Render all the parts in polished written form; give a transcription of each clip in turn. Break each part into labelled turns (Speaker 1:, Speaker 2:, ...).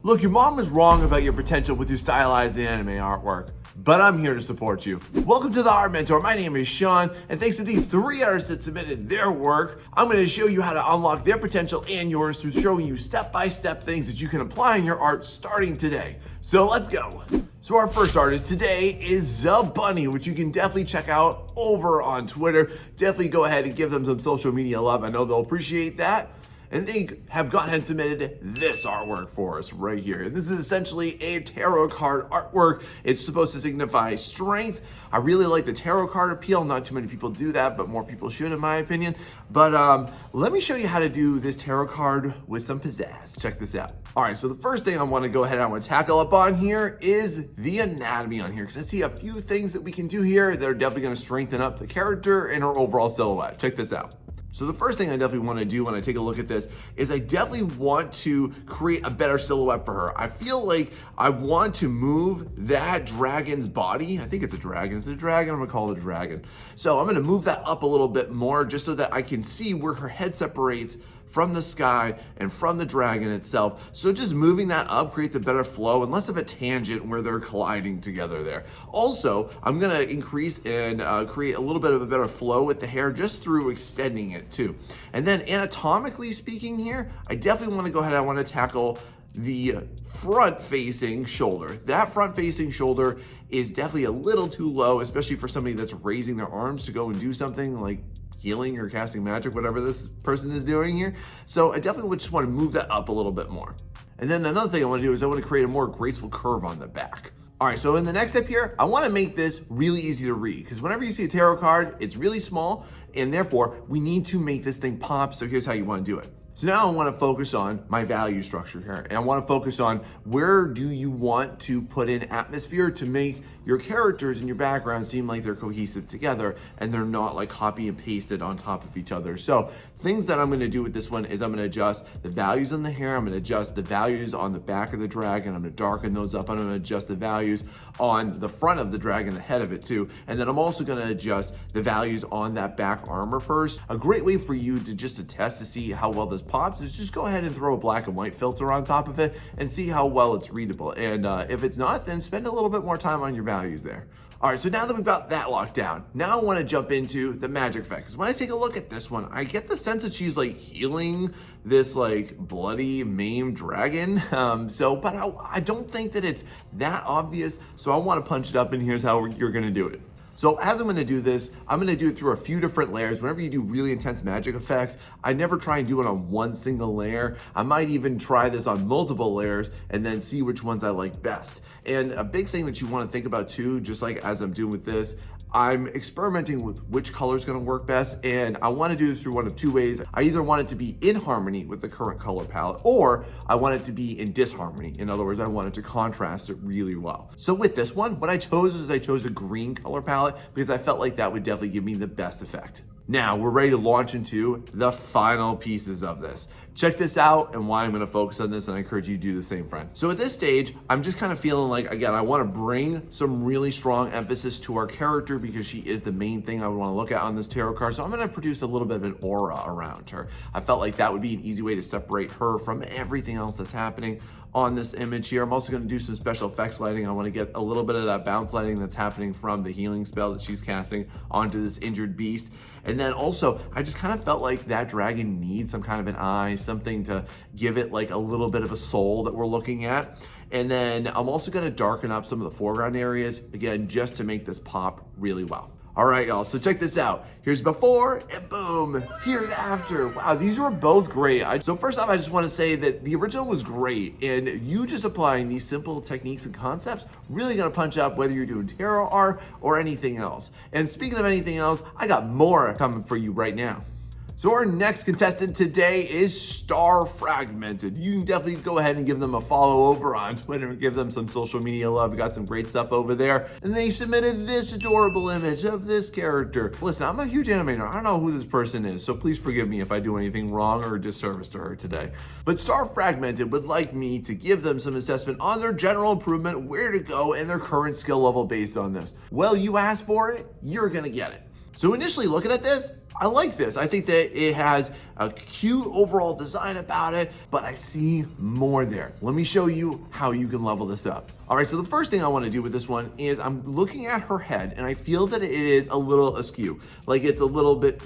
Speaker 1: Look, your mom was wrong about your potential with your stylized anime artwork, but I'm here to support you. Welcome to the Art Mentor. My name is Sean, and thanks to these 3 artists that submitted their work, I'm going to show you how to unlock their potential and yours through showing you step-by-step things that you can apply in your art starting today. So let's go. So our first artist today is The Bunny, which you can definitely check out over on Twitter. Definitely go ahead and give them some social media love. I know they'll appreciate that. And they have gone ahead and submitted this artwork for us right here. And this is essentially a tarot card artwork. It's supposed to signify strength. I really like the tarot card appeal. Not too many people do that, but more people should in my opinion. But let me show you how to do this tarot card with some pizzazz. Check this out. All right, so the first thing I want to go ahead and I want to tackle up on here is the anatomy on here, because I see a few things that we can do here that are definitely going to strengthen up the character and her overall silhouette. Check this out. So the first thing I definitely want to do when I take a look at this is I definitely want to create a better silhouette for her. I feel like I want to move that dragon's body. I think it's a dragon. Is it a dragon? I'm gonna call it a dragon. So I'm gonna move that up a little bit more just so that I can see where her head separates from the sky and from the dragon itself. So just moving that up creates a better flow and less of a tangent where they're colliding together there. Also, I'm gonna increase and create a little bit of a better flow with the hair just through extending it too. And then anatomically speaking here, I definitely wanna go ahead and I wanna tackle the front facing shoulder. That front facing shoulder is definitely a little too low, especially for somebody that's raising their arms to go and do something like healing or casting magic, whatever this person is doing here. So I definitely would just want to move that up a little bit more. And then another thing I want to do is I want to create a more graceful curve on the back. All right, so in the next step here, I want to make this really easy to read, because whenever you see a tarot card, it's really small, and therefore we need to make this thing pop. So here's how you want to do it. So now I want to focus on my value structure here, and I want to focus on where do you want to put in atmosphere to make your characters and your background seem like they're cohesive together and they're not like copy and pasted on top of each other. So things that I'm going to do with this one is I'm going to adjust the values on the hair. I'm going to adjust the values on the back of the dragon. I'm going to darken those up. I'm going to adjust the values on the front of the dragon, the head of it too. And then I'm also going to adjust the values on that back arm of hers. A great way for you to just to test to see how well this pops is just go ahead and throw a black and white filter on top of it and see how well it's readable. And if it's not, then spend a little bit more time on your values there. All right, so now that we've got that locked down, now I want to jump into the magic effect. Because when I take a look at this one, I get the sense that she's like healing this like bloody maimed dragon. But I don't think that it's that obvious. So I want to punch it up, and here's how you're going to do it. So as I'm going to do this, I'm going to do it through a few different layers. Whenever you do really intense magic effects, I never try and do it on one single layer. I might even try this on multiple layers and then see which ones I like best. And a big thing that you want to think about too, just like as I'm doing with this, I'm experimenting with which color is going to work best, and I want to do this through one of 2 ways. I either want it to be in harmony with the current color palette, or I want it to be in disharmony. In other words, I want it to contrast it really well. So with this one, what I chose is I chose a green color palette because I felt like that would definitely give me the best effect. Now we're ready to launch into the final pieces of this. Check this out and why I'm going to focus on this, and I encourage you to do the same, friend. So at this stage, I'm just kind of feeling like, again, I want to bring some really strong emphasis to our character because she is the main thing I would want to look at on this tarot card. So I'm going to produce a little bit of an aura around her. I felt like that would be an easy way to separate her from everything else that's happening on this image here. I'm also going to do some special effects lighting. I want to get a little bit of that bounce lighting that's happening from the healing spell that she's casting onto this injured beast. And then also, I just kind of felt like that dragon needs some kind of an eye, something to give it like a little bit of a soul that we're looking at. And then I'm also going to darken up some of the foreground areas, again, just to make this pop really well. All right, y'all, so check this out. Here's before and boom, here's after. Wow, these were both great. So first off, I just want to say that the original was great, and you just applying these simple techniques and concepts really gonna punch up whether you're doing tarot art or anything else. And speaking of anything else, I got more coming for you right now. So our next contestant today is Star Fragmented. You can definitely go ahead and give them a follow over on Twitter and give them some social media love. We got some great stuff over there. And they submitted this adorable image of this character. Listen, I'm a huge animator. I don't know who this person is, so please forgive me if I do anything wrong or a disservice to her today. But Star Fragmented would like me to give them some assessment on their general improvement, where to go, and their current skill level based on this. Well, you asked for it, you're gonna get it. So initially looking at this, I like this. I think that it has a cute overall design about it, but I see more there. Let me show you how you can level this up. All right, so the first thing I wanna do with this one is I'm looking at her head and I feel that it is a little askew. Like it's a little bit,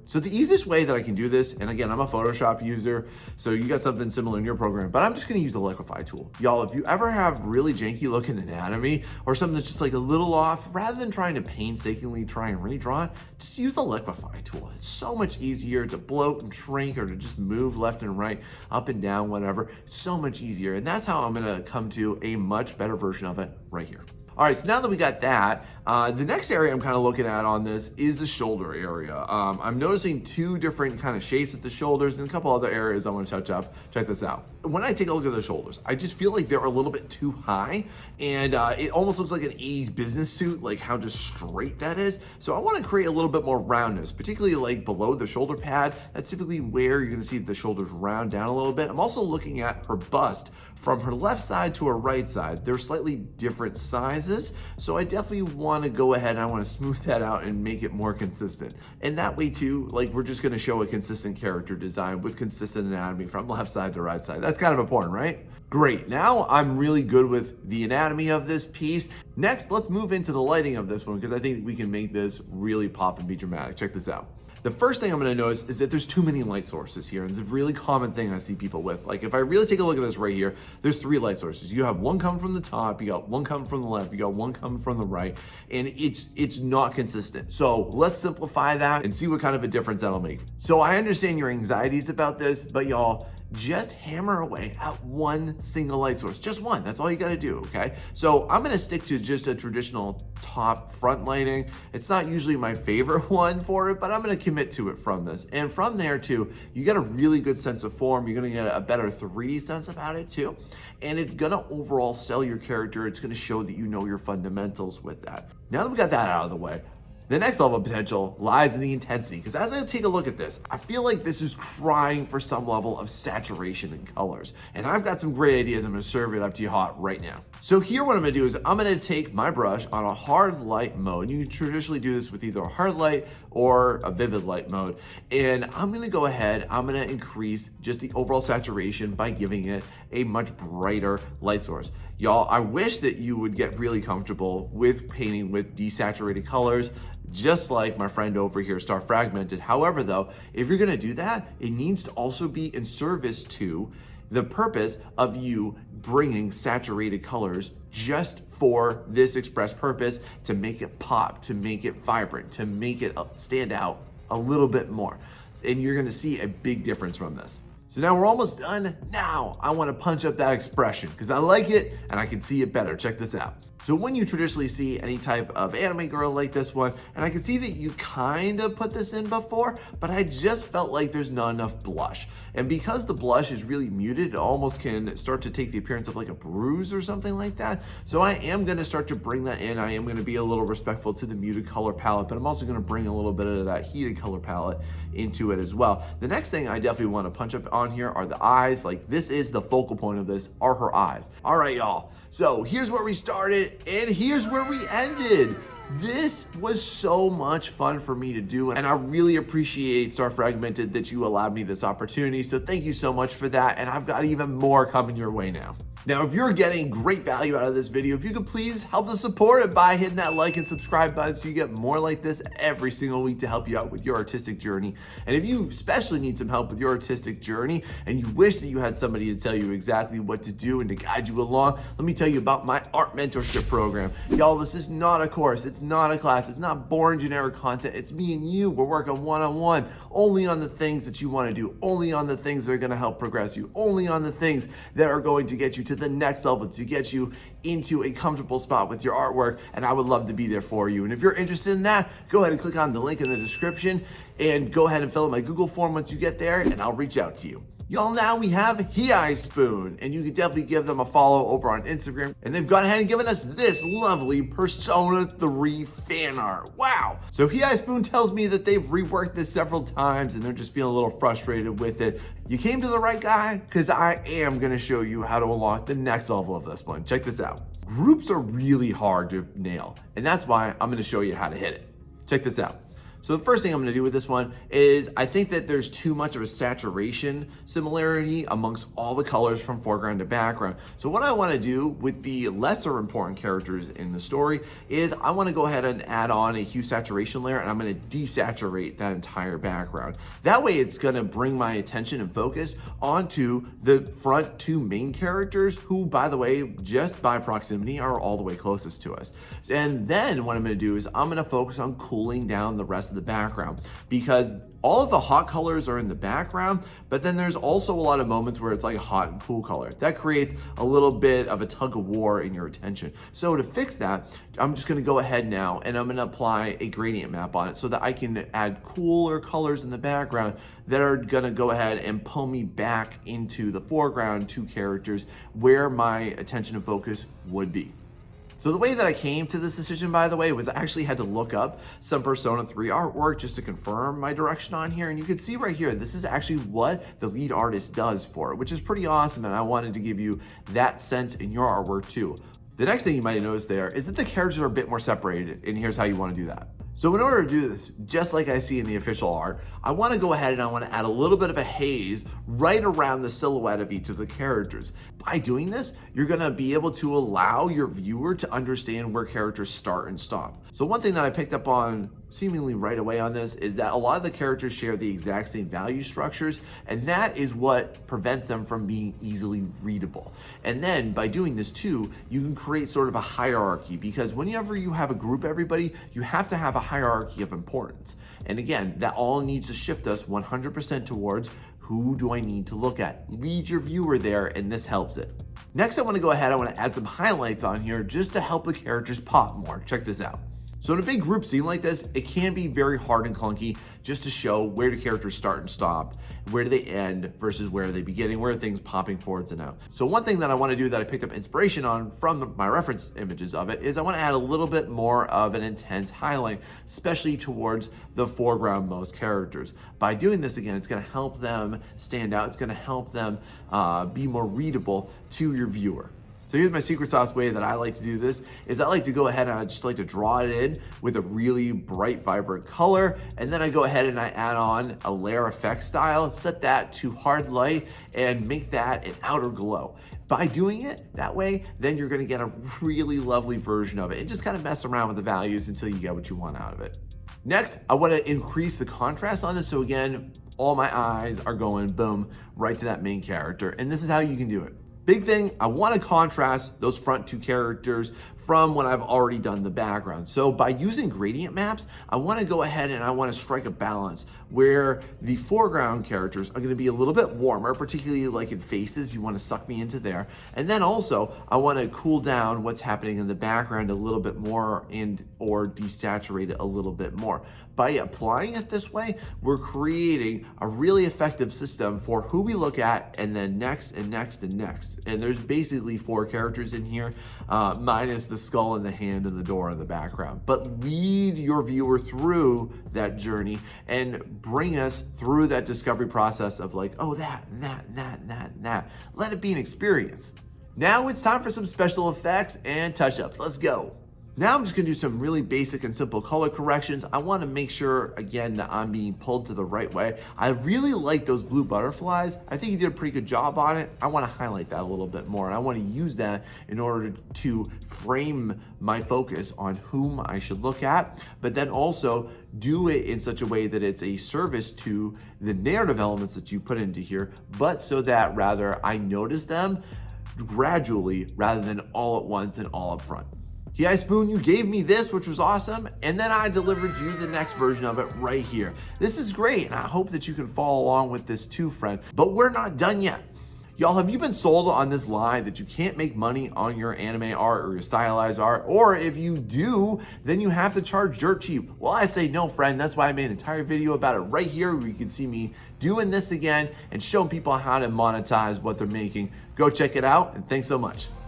Speaker 1: so the easiest way that I can do this, and again, I'm a Photoshop user, so you got something similar in your program, but I'm just gonna use the liquify tool. Y'all, if you ever have really janky looking anatomy or something that's just like a little off, rather than trying to painstakingly try and redraw it, just use the liquify tool. It's so much easier to bloat and shrink or to just move left and right, up and down, whatever. It's so much easier. And that's how I'm gonna come to a much better version of it right here. All right, so now that we got that, the next area I'm kind of looking at on this is the shoulder area. I'm noticing two different kind of shapes at the shoulders and a couple other areas I want to touch up. Check this out. When I take a look at the shoulders, I just feel like they're a little bit too high, and it almost looks like an 80s business suit, like how just straight that is. So I want to create a little bit more roundness, particularly like below the shoulder pad. That's typically where you're going to see the shoulders round down a little bit. I'm also looking at her bust from her left side to her right side. They're slightly different sizes, so I definitely want to go ahead and I want to smooth that out and make it more consistent. And that way too, like we're just going to show a consistent character design with consistent anatomy from left side to right side. That's kind of important, right? Great, now I'm really good with the anatomy of this piece. Next, let's move into the lighting of this one because I think we can make this really pop and be dramatic. Check this out. The first thing I'm gonna notice is that there's too many light sources here, and it's a really common thing I see people with. Like if I really take a look at this right here, there's 3 light sources. You have one coming from the top, you got one coming from the left, you got one coming from the right, and it's not consistent. So let's simplify that and see what kind of a difference that'll make. So I understand your anxieties about this, but y'all, just hammer away at one single light source, just one. That's all you got to do, okay? So I'm going to stick to just a traditional top front lighting. It's not usually my favorite one for it, but I'm going to commit to it from this. And from there too, you get a really good sense of form. You're going to get a better 3D sense about it too. And it's going to overall sell your character. It's going to show that you know your fundamentals with that. Now that we got that out of the way, the next level of potential lies in the intensity, because as I take a look at this, I feel like this is crying for some level of saturation in colors. And I've got some great ideas. I'm gonna serve it up to you hot right now. So here what I'm gonna do is I'm gonna take my brush on a hard light mode. You traditionally do this with either a hard light or a vivid light mode. And I'm gonna go ahead, I'm gonna increase just the overall saturation by giving it a much brighter light source. Y'all, I wish that you would get really comfortable with painting with desaturated colors, just like my friend over here, Star Fragmented. However though, if you're gonna do that, it needs to also be in service to the purpose of you bringing saturated colors just for this express purpose, to make it pop, to make it vibrant, to make it stand out a little bit more. And you're gonna see a big difference from this. So now we're almost done. Now I want to punch up that expression because I like it and I can see it better. Check this out. So when you traditionally see any type of anime girl like this one, and I can see that you kind of put this in before, but I just felt like there's not enough blush. And because the blush is really muted, it almost can start to take the appearance of like a bruise or something like that. So I am gonna start to bring that in. I am gonna be a little respectful to the muted color palette, but I'm also gonna bring a little bit of that heated color palette into it as well. The next thing I definitely wanna punch up on here are the eyes. Like this is the focal point of this, are her eyes. All right, y'all. So here's where we started and here's where we ended. This was so much fun for me to do, and I really appreciate Star Fragmented that you allowed me this opportunity. So thank you so much for that, and I've got even more coming your way now. Now, if you're getting great value out of this video, if you could please help to support it by hitting that like and subscribe button so you get more like this every single week to help you out with your artistic journey. And if you especially need some help with your artistic journey and you wish that you had somebody to tell you exactly what to do and to guide you along, let me tell you about my Art Mentorship program. Y'all, this is not a course, it's not a class, it's not boring generic content, it's me and you. We're working one-on-one, only on the things that you want to do, only on the things that are going to help progress you, only on the things that are going to get you to the next level, to get you into a comfortable spot with your artwork, and I would love to be there for you. And if you're interested in that, go ahead and click on the link in the description and go ahead and fill out my Google form once you get there, and I'll reach out to you. Y'all, now we have Hei Spoon, and you can definitely give them a follow over on Instagram. And they've gone ahead and given us this lovely Persona 3 fan art. Wow. So Hei Spoon tells me that they've reworked this several times and they're just feeling a little frustrated with it. You came to the right guy, because I am gonna show you how to unlock the next level of this one. Check this out. Groups are really hard to nail, and that's why I'm gonna show you how to hit it. Check this out. So the first thing I'm gonna do with this one is I think that there's too much of a saturation similarity amongst all the colors from foreground to background. So what I wanna do with the lesser important characters in the story is I wanna go ahead and add on a hue saturation layer, and I'm gonna desaturate that entire background. That way it's gonna bring my attention and focus onto the front two main characters who, by the way, just by proximity are all the way closest to us. And then what I'm gonna do is I'm gonna focus on cooling down the rest of the background, because all of the hot colors are in the background, but then there's also a lot of moments where it's like hot and cool color. That creates a little bit of a tug of war in your attention. So to fix that, I'm just gonna go ahead now and I'm gonna apply a gradient map on it so that I can add cooler colors in the background that are gonna go ahead and pull me back into the foreground two characters where my attention and focus would be. So the way that I came to this decision, by the way, was I actually had to look up some Persona 3 artwork just to confirm my direction on here. And you can see right here, this is actually what the lead artist does for it, which is pretty awesome. And I wanted to give you that sense in your artwork too. The next thing you might notice there is that the characters are a bit more separated, and here's how you want to do that. So in order to do this, just like I see in the official art, I want to go ahead and I want to add a little bit of a haze right around the silhouette of each of the characters. By doing this, you're going to be able to allow your viewer to understand where characters start and stop. So one thing that I picked up on seemingly right away on this is that a lot of the characters share the exact same value structures, and that is what prevents them from being easily readable. And then by doing this too, you can create sort of a hierarchy, because whenever you have a group everybody, you have to have a hierarchy of importance. And again, that all needs to shift us 100% towards who do I need to look at? Lead your viewer there, and this helps it. Next, I want to go ahead, I want to add some highlights on here just to help the characters pop more. Check this out. So in a big group scene like this, it can be very hard and clunky just to show where do characters start and stop, where do they end versus where are they beginning, where are things popping forwards and out. So one thing that I want to do that I picked up inspiration on from my reference images of it is I want to add a little bit more of an intense highlight, especially towards the foreground most characters. By doing this again, it's going to help them stand out. It's going to help them be more readable to your viewer. So here's my secret sauce way that I like to do this is I like to go ahead and I just like to draw it in with a really bright, vibrant color. And then I go ahead and I add on a layer effect style, set that to hard light and make that an outer glow. By doing it that way, then you're gonna get a really lovely version of it and just kind of mess around with the values until you get what you want out of it. Next, I wanna increase the contrast on this. So again, all my eyes are going boom, right to that main character. And this is how you can do it. Big thing, I want to contrast those front two characters from when I've already done the background. So by using gradient maps, I want to go ahead and I want to strike a balance where the foreground characters are going to be a little bit warmer, particularly like in faces, you want to suck me into there. And then also I want to cool down what's happening in the background a little bit more and or desaturate it a little bit more. By applying it this way, we're creating a really effective system for who we look at and then next and next and next. And there's basically 4 characters in here, minus the skull and the hand and the door in the background. But lead your viewer through that journey and bring us through that discovery process of like, oh, that, and that, and that, and that, and that. Let it be an experience. Now it's time for some special effects and touch-ups. Let's go. Now I'm just gonna do some really basic and simple color corrections. I wanna make sure, again, that I'm being pulled to the right way. I really like those blue butterflies. I think you did a pretty good job on it. I wanna highlight that a little bit more. And I wanna use that in order to frame my focus on whom I should look at, but then also do it in such a way that it's a service to the narrative elements that you put into here, but so that rather I notice them gradually rather than all at once and all up front. Yeah, Spoon, you gave me this, which was awesome, and then I delivered you the next version of it right here. This is great, and I hope that you can follow along with this too, friend, but we're not done yet. Y'all, have you been sold on this lie that you can't make money on your anime art or your stylized art? Or if you do, then you have to charge dirt cheap. Well, I say no, friend. That's why I made an entire video about it right here where you can see me doing this again and showing people how to monetize what they're making. Go check it out, and thanks so much.